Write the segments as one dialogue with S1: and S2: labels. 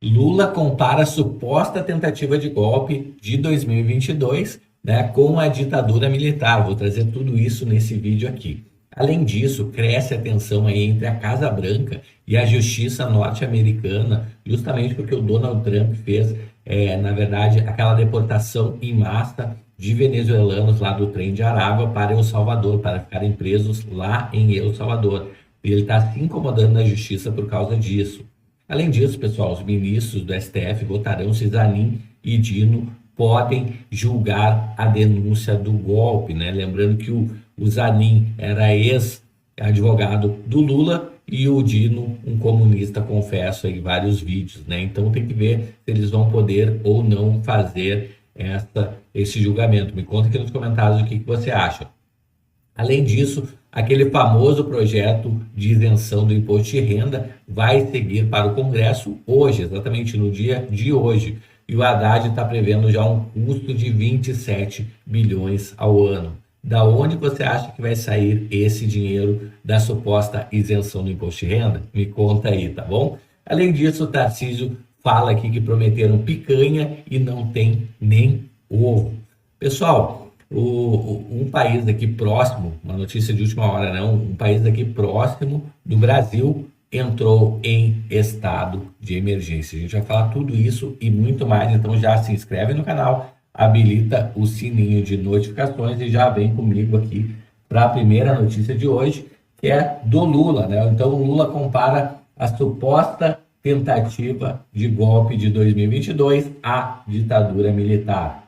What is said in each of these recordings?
S1: Lula compara a suposta tentativa de golpe de 2022, né, com a ditadura militar. Vou trazer tudo isso nesse vídeo aqui. Além disso, cresce a tensão aí entre a Casa Branca e a justiça norte-americana, justamente porque o Donald Trump fez, na verdade, aquela deportação em massa de venezuelanos lá do trem de Aragua para El Salvador, para ficarem presos lá em El Salvador. E ele está se incomodando na justiça por causa disso. Além disso, pessoal, os ministros do STF votarão se Zanin e Dino podem julgar a denúncia do golpe, né? Lembrando que o Zanin era ex-advogado do Lula e o Dino, um comunista, confesso em vários vídeos, né? Então tem que ver se eles vão poder ou não fazer esse julgamento. Me conta aqui nos comentários o que você acha. Além disso, aquele famoso projeto de isenção do imposto de renda vai seguir para o Congresso hoje, exatamente no dia de hoje. E o Haddad está prevendo já um custo de 27 bilhões ao ano. Da onde você acha que vai sair esse dinheiro da suposta isenção do imposto de renda? Me conta aí, tá bom? Além disso, o Tarcísio fala aqui que prometeram picanha e não tem nem ovo. Pessoal, um país daqui próximo, uma notícia de última hora, não, um país daqui próximo do Brasil entrou em estado de emergência. A gente vai falar tudo isso e muito mais, então já se inscreve no canal, habilita o sininho de notificações e já vem comigo aqui para a primeira notícia de hoje, que é do Lula, né? Então o Lula compara a suposta tentativa de golpe de 2022 à ditadura militar.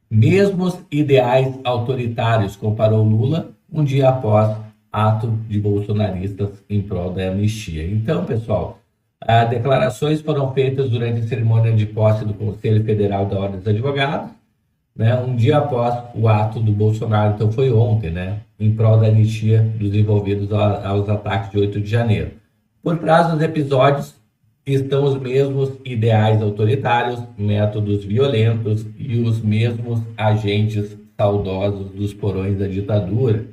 S1: Mesmos ideais autoritários, comparou Lula um dia após ato de bolsonaristas em prol da anistia. Então, pessoal, as declarações foram feitas durante a cerimônia de posse do Conselho Federal da Ordem dos Advogados, né, um dia após o ato do Bolsonaro, então foi ontem, né, em prol da anistia dos envolvidos aos ataques de 8 de janeiro. Por trás dos episódios estão os mesmos ideais autoritários, métodos violentos e os mesmos agentes saudosos dos porões da ditadura,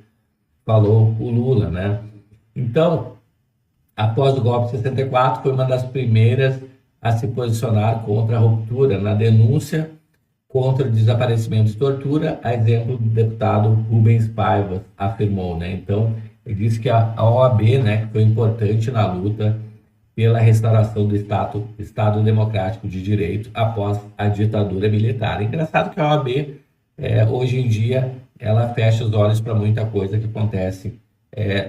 S1: falou o Lula, né? Então, após o golpe de 64, foi uma das primeiras a se posicionar contra a ruptura na denúncia contra o desaparecimento e tortura, a exemplo do deputado Rubens Paiva afirmou, né? Então, ele disse que a OAB, né, que foi importante na luta pela restauração do Estado Democrático de Direito após a ditadura militar. É engraçado que a OAB, hoje em dia, ela fecha os olhos para muita coisa que acontece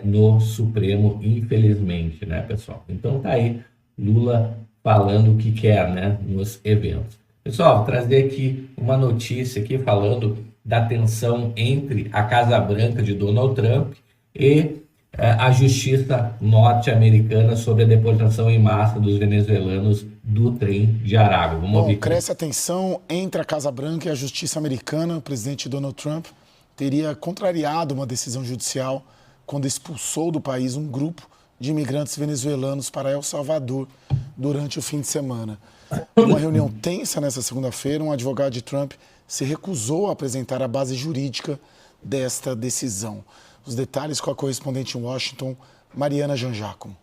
S1: no Supremo, infelizmente, né, pessoal? Então tá aí Lula falando o que quer, né, nos eventos. Pessoal, vou trazer aqui uma notícia aqui falando da tensão entre a Casa Branca de Donald Trump e a justiça norte-americana sobre a deportação em massa dos venezuelanos do trem de Aragua. Vamos ouvir.
S2: Cresce a tensão entre a Casa Branca e a justiça americana. O presidente Donald Trump teria contrariado uma decisão judicial quando expulsou do país um grupo de imigrantes venezuelanos para El Salvador durante o fim de semana. Numa reunião tensa nessa segunda-feira, um advogado de Trump se recusou a apresentar a base jurídica desta decisão. Os detalhes com a correspondente em Washington, Mariana Janjaco.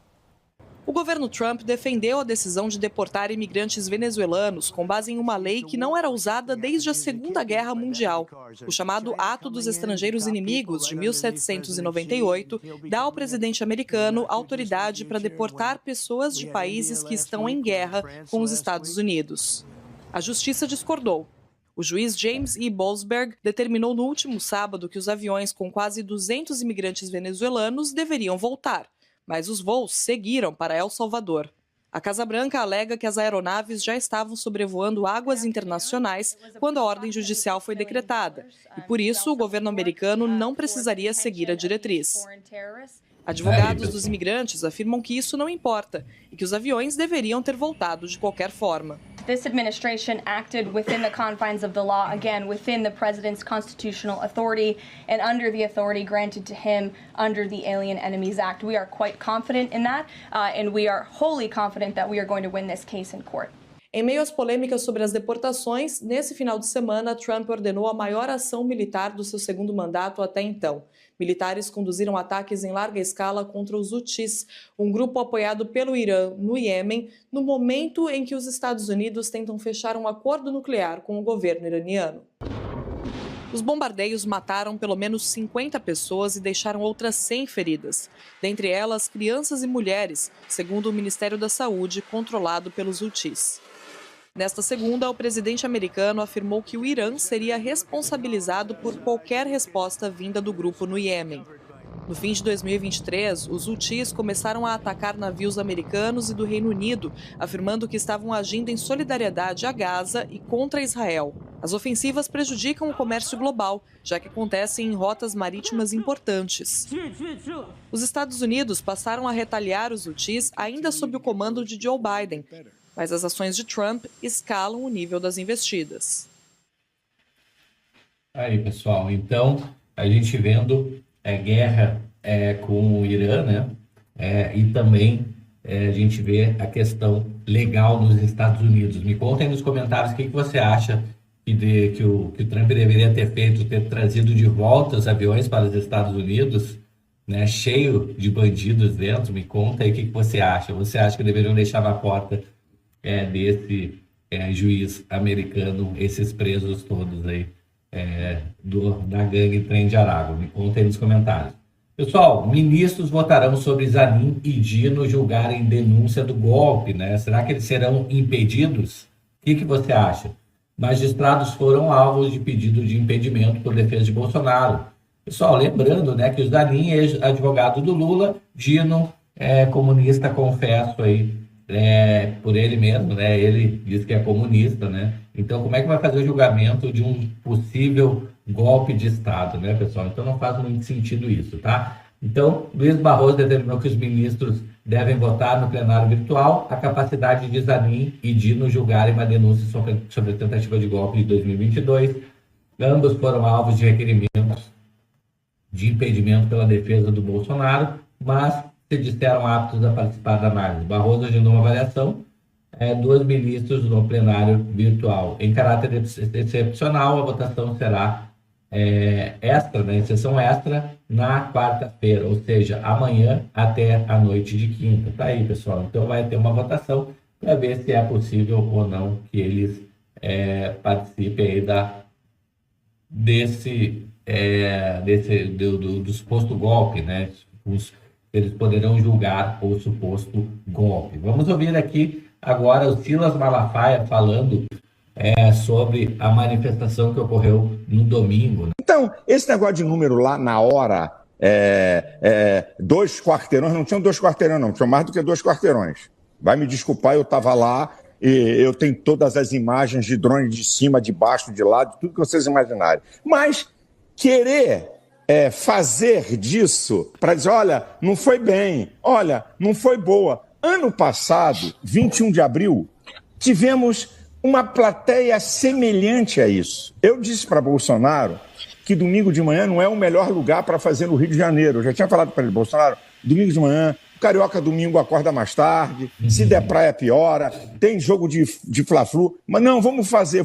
S3: O governo Trump defendeu a decisão de deportar imigrantes venezuelanos com base em uma lei que não era usada desde a Segunda Guerra Mundial. O chamado Ato dos Estrangeiros Inimigos, de 1798, dá ao presidente americano autoridade para deportar pessoas de países que estão em guerra com os Estados Unidos. A justiça discordou. O juiz James E. Boasberg determinou no último sábado que os aviões com quase 200 imigrantes venezuelanos deveriam voltar, mas os voos seguiram para El Salvador. A Casa Branca alega que as aeronaves já estavam sobrevoando águas internacionais quando a ordem judicial foi decretada, e por isso o governo americano não precisaria seguir a diretriz. Advogados dos imigrantes afirmam que isso não importa e que os aviões deveriam ter voltado de qualquer forma.
S4: This administration acted within the confines of the law, again, within the president's constitutional authority and under the authority granted to him under the Alien Enemies Act. We are quite confident in that, and we are wholly confident that we are going to win this case in court.
S3: Em meio às polêmicas sobre as deportações, nesse final de semana, Trump ordenou a maior ação militar do seu segundo mandato até então. Militares conduziram ataques em larga escala contra os Houthis, um grupo apoiado pelo Irã no Iêmen, no momento em que os Estados Unidos tentam fechar um acordo nuclear com o governo iraniano. Os bombardeios mataram pelo menos 50 pessoas e deixaram outras 100 feridas, dentre elas crianças e mulheres, segundo o Ministério da Saúde, controlado pelos Houthis. Nesta segunda, o presidente americano afirmou que o Irã seria responsabilizado por qualquer resposta vinda do grupo no Iêmen. No fim de 2023, os Houthis começaram a atacar navios americanos e do Reino Unido, afirmando que estavam agindo em solidariedade a Gaza e contra Israel. As ofensivas prejudicam o comércio global, já que acontecem em rotas marítimas importantes. Os Estados Unidos passaram a retaliar os Houthis ainda sob o comando de Joe Biden, mas as ações de Trump escalam o nível das investidas.
S1: Aí, pessoal, então, a gente vendo guerra com o Irã, né? E também a gente vê a questão legal nos Estados Unidos. Me conta aí nos comentários o que você acha que o Trump deveria ter feito, ter trazido de volta os aviões para os Estados Unidos, né, cheio de bandidos dentro. Me conta aí o que você acha. Você acha que deveriam deixar na porta desse juiz americano esses presos todos aí da gangue Trem de Aragua? Me conta aí nos comentários. Pessoal, ministros votarão sobre Zanin e Dino julgarem denúncia do golpe, né? Será que eles serão impedidos? O que você acha? Magistrados foram alvos de pedido de impedimento por defesa de Bolsonaro. Pessoal, lembrando, né, que o Zanin é advogado do Lula, Dino é comunista, confesso aí, por ele mesmo, né? Ele diz que é comunista, né? Então, como é que vai fazer o julgamento de um possível golpe de Estado, né, pessoal? Então, não faz muito sentido isso, tá? Então, Luiz Barroso determinou que os ministros devem votar no plenário virtual a capacidade de Zanin e Dino julgarem uma denúncia sobre a tentativa de golpe de 2022. Ambos foram alvos de requerimentos de impedimento pela defesa do Bolsonaro, mas se disseram aptos a participar da análise. Barroso agendou uma avaliação dos ministros no plenário virtual. Em caráter excepcional, a votação será extra, né, sessão extra, na quarta-feira, ou seja, amanhã até a noite de quinta. Tá aí, pessoal. Então vai ter uma votação para ver se é possível ou não que eles participem aí do suposto golpe, né? Eles poderão julgar o suposto golpe. Vamos ouvir aqui agora o Silas Malafaia falando sobre a manifestação que ocorreu no domingo, né?
S5: Então, esse negócio de número lá na hora, 2 quarteirões, não tinham 2 quarteirões não, tinham mais do que 2 quarteirões. Vai me desculpar, eu estava lá e eu tenho todas as imagens de drone de cima, de baixo, de lado, tudo que vocês imaginarem. Mas querer fazer disso para dizer, olha, não foi bem, olha, não foi boa. Ano passado, 21 de abril, tivemos uma plateia semelhante a isso. Eu disse para Bolsonaro que domingo de manhã não é o melhor lugar para fazer no Rio de Janeiro. Eu já tinha falado para ele, Bolsonaro, domingo de manhã, o carioca domingo acorda mais tarde, se der praia piora, tem jogo de Fla-Flu, mas não, vamos fazer,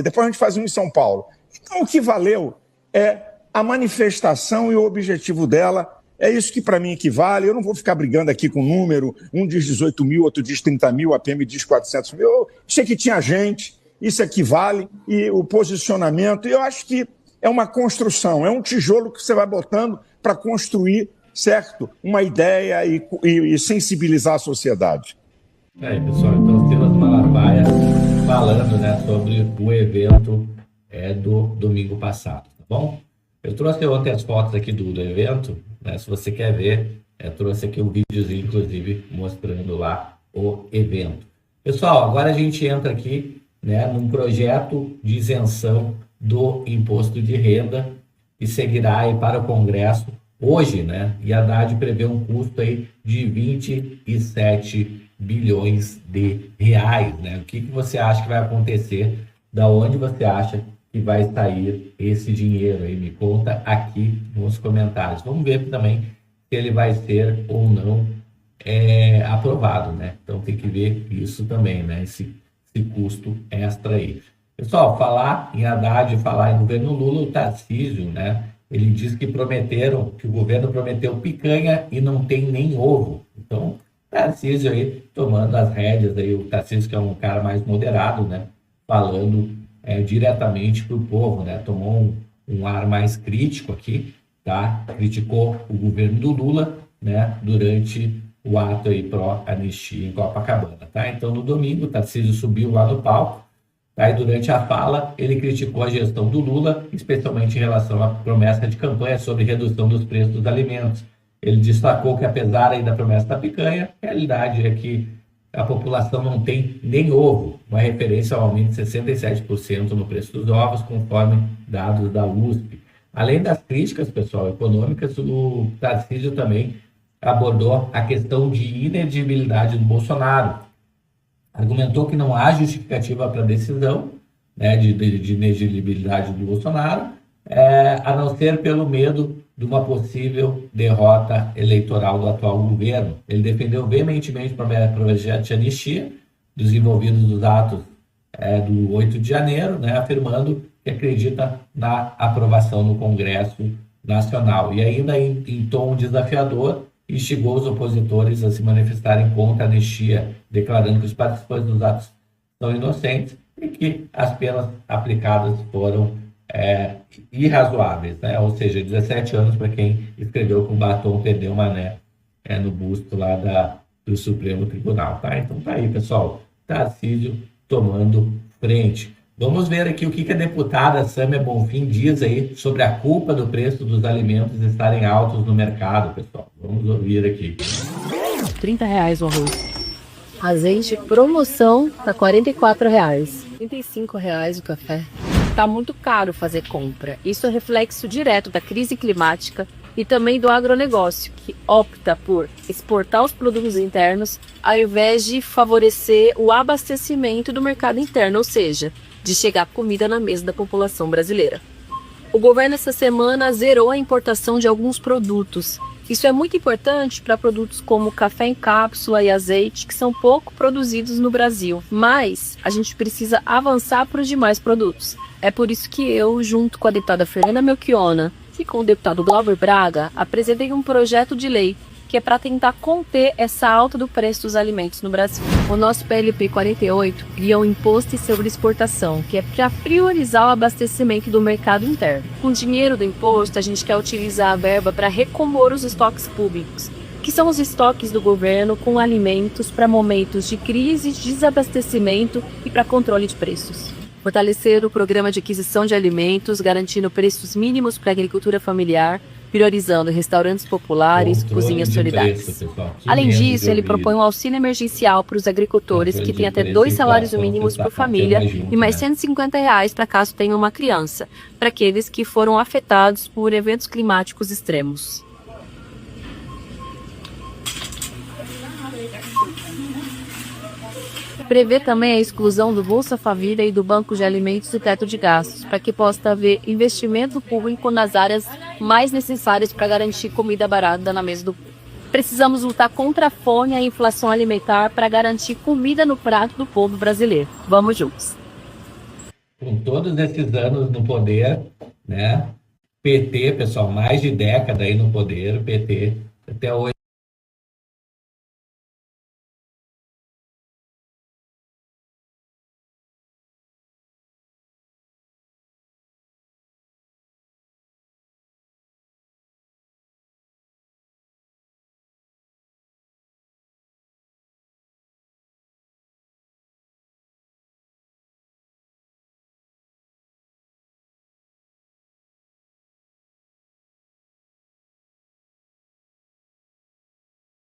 S5: depois a gente faz um em São Paulo. Então o que valeu é a manifestação e o objetivo dela. É isso que para mim equivale. Eu não vou ficar brigando aqui com número, um diz 18 mil, outro diz 30 mil, a PM diz 400 mil. Eu sei que tinha gente, isso equivale, e o posicionamento, eu acho que é uma construção, é um tijolo que você vai botando para construir, certo? Uma ideia e sensibilizar a sociedade.
S1: Aí, pessoal, então Silas Malafaia falando, né, sobre o evento do domingo passado, tá bom? Eu trouxe ontem as fotos aqui do evento, né? Se você quer ver, trouxe aqui um videozinho, inclusive, mostrando lá o evento. Pessoal, agora a gente entra aqui, né, num projeto de isenção do imposto de renda que seguirá aí para o Congresso hoje, né? E a Haddad prevê um custo aí de 27 bilhões de reais, né? O que você acha que vai acontecer? Da onde você acha que vai sair esse dinheiro aí? Me conta aqui nos comentários. Vamos ver também se ele vai ser ou não aprovado, né? Então tem que ver isso também, né? Se esse custo extra aí. Pessoal, falar em Haddad e falar em governo Lula, o Tarcísio, né? Ele diz que o governo prometeu picanha e não tem nem ovo. Então, Tarcísio aí tomando as rédeas aí, o Tarcísio que é um cara mais moderado, né? Falando diretamente para o povo, né? Tomou um ar mais crítico aqui, tá? Criticou o governo do Lula, né? Durante o ato aí pró-anistia em Copacabana, tá? Então, no domingo, o Tarcísio subiu lá no palco, tá? E durante a fala, ele criticou a gestão do Lula, especialmente em relação à promessa de campanha sobre redução dos preços dos alimentos. Ele destacou que, apesar aí da promessa da picanha, a realidade é que a população não tem nem ovo, uma referência ao aumento de 67% no preço dos ovos, conforme dados da USP. Além das críticas, pessoal, econômicas, o Tarcísio também abordou a questão de inelegibilidade do Bolsonaro. Argumentou que não há justificativa para a decisão, né, de inelegibilidade do Bolsonaro, a não ser pelo medo de uma possível derrota eleitoral do atual governo. Ele defendeu veementemente o projeto de anistia dos envolvidos nos atos do 8 de janeiro, né, afirmando que acredita na aprovação no Congresso Nacional. E ainda em tom desafiador, instigou os opositores a se manifestarem contra a anistia, declarando que os participantes dos atos são inocentes e que as penas aplicadas foram irrazoáveis, né? Ou seja, 17 anos para quem escreveu com batom perdeu mané no busto lá do Supremo Tribunal, tá? Então tá aí, pessoal, Tarcísio tomando frente. Vamos ver aqui o que a deputada Sâmia Bonfim diz aí sobre a culpa do preço dos alimentos estarem altos no mercado, pessoal. Vamos ouvir aqui.
S6: R$30 o arroz. Azeite, promoção, tá R$44. R$35 o café. Tá muito caro fazer compra. Isso é reflexo direto da crise climática e também do agronegócio, que opta por exportar os produtos internos ao invés de favorecer o abastecimento do mercado interno, ou seja, de chegar comida na mesa da população brasileira. O governo essa semana zerou a importação de alguns produtos. Isso é muito importante para produtos como café em cápsula e azeite, que são pouco produzidos no Brasil. Mas a gente precisa avançar para os demais produtos. É por isso que eu, junto com a deputada Fernanda Melchiona e com o deputado Glauber Braga, apresentei um projeto de lei que é para tentar conter essa alta do preço dos alimentos no Brasil. O nosso PLP 48 cria um imposto sobre exportação, que é para priorizar o abastecimento do mercado interno. Com o dinheiro do imposto, a gente quer utilizar a verba para recompor os estoques públicos, que são os estoques do governo com alimentos para momentos de crise, desabastecimento e para controle de preços. Fortalecer o programa de aquisição de alimentos, garantindo preços mínimos para a agricultura familiar, priorizando restaurantes populares, cozinhas solidárias. Além disso, ele propõe um auxílio emergencial para os agricultores que têm até 2 salários mínimos por família e mais R$150 para caso tenha uma criança, para aqueles que foram afetados por eventos climáticos extremos. Prevê também a exclusão do Bolsa Família e do Banco de Alimentos e Teto de Gastos, para que possa haver investimento público nas áreas mais necessárias para garantir comida barata na mesa do povo. Precisamos lutar contra a fome e a inflação alimentar para garantir comida no prato do povo brasileiro. Vamos juntos.
S1: Com todos esses anos no poder, né? PT, pessoal, mais de década aí no poder, PT até hoje